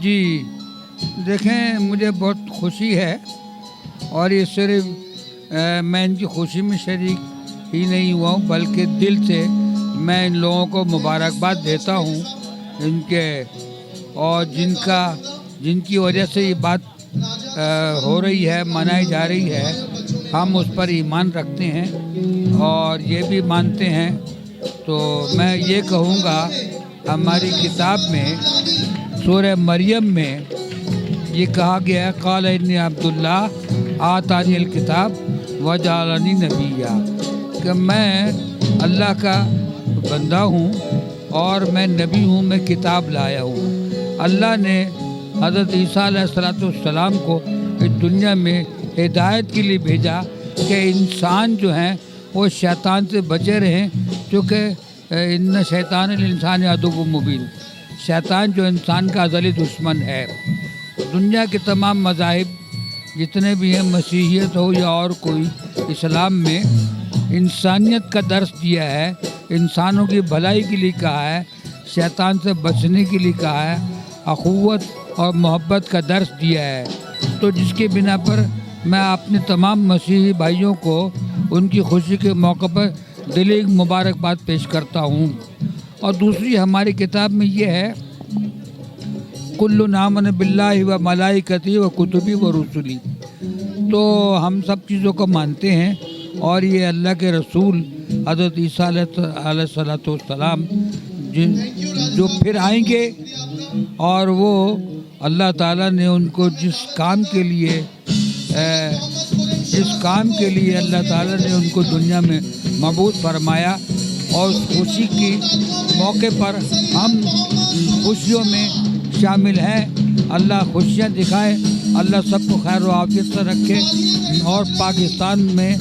جی دیکھیں، مجھے بہت خوشی ہے، اور یہ صرف میں ان کی خوشی میں شریک ہی نہیں ہوا ہوں، بلکہ دل سے میں ان لوگوں کو مبارکباد دیتا ہوں، ان کے اور جن کی وجہ سے یہ بات ہو رہی ہے، منائی جا رہی ہے، ہم اس پر ایمان رکھتے ہیں اور یہ بھی مانتے ہیں۔ تو میں یہ کہوں گا، ہماری کتاب میں سورہ مریم میں یہ کہا گیا ہے، قال انی عبداللہ آتانی الکتاب وجعلنی نبیّا، کہ میں اللہ کا بندہ ہوں اور میں نبی ہوں، میں کتاب لایا ہوں۔ اللہ نے حضرت عیسیٰ علیہ السلام کو اس دنیا میں ہدایت کے لیے بھیجا کہ انسان جو ہیں وہ شیطان سے بچے رہیں، کیونکہ ان شیطان الانسان عدو مبین، شیطان جو انسان کا ازلی دشمن ہے۔ دنیا کے تمام مذاہب جتنے بھی ہیں، مسیحیت ہو یا اور کوئی، اسلام میں انسانیت کا درس دیا ہے، انسانوں کی بھلائی کے لیے کہا ہے، شیطان سے بچنے کے لیے کہا ہے، اخوت اور محبت کا درس دیا ہے۔ تو جس کی بنا پر میں اپنے تمام مسیحی بھائیوں کو ان کی خوشی کے موقع پر دلی مبارکباد پیش کرتا ہوں۔ اور دوسری ہماری کتاب میں یہ ہے، کل آمن باللہ و ملائکتہ و کتبہ و رسلہ، تو ہم سب چیزوں کو مانتے ہیں، اور یہ اللہ کے رسول حضرت عیسیٰ علیہ السلام جو پھر آئیں گے، اور وہ اللہ تعالیٰ نے ان کو جس کام کے لیے اللہ تعالیٰ نے ان کو دنیا میں مبعوث فرمایا، اور اس خوشی کی موقع پر ہم خوشیوں میں شامل ہیں۔ اللہ خوشیاں دکھائے، اللہ سب کو خیر و عافیت سے رکھے، اور پاکستان میں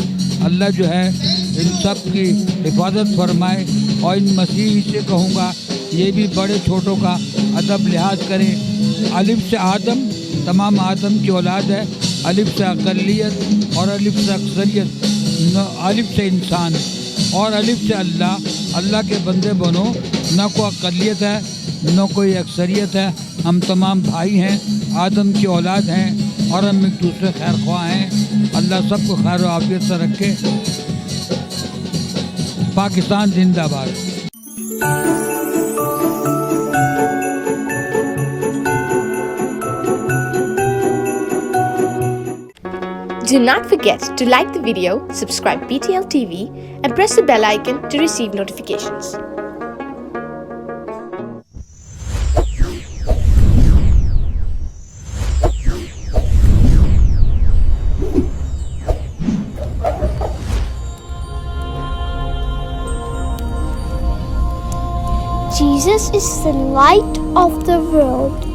اللہ جو ہے ان سب کی حفاظت فرمائے۔ اور ان مسیحی سے کہوں گا، یہ بھی بڑے چھوٹوں کا ادب لحاظ کریں۔ الف سے آدم، تمام آدم کی اولاد ہے، الف سے اقلیت اور الف سے اکثریت، الف سے انسان اور الف سے اللہ کے بندے بنو، نہ کوئی اقلیت ہے نہ کوئی اکثریت ہے، ہم تمام بھائی ہیں، آدم کی اولاد ہیں، اور ہم ایک دوسرے خیر خواہ ہیں۔ اللہ سب کو خیر و عافیت سے رکھے۔ پاکستان زندہ باد۔ Do not forget to like the video, subscribe PTL TV, and press the bell icon to receive notifications. Jesus is the light of the world.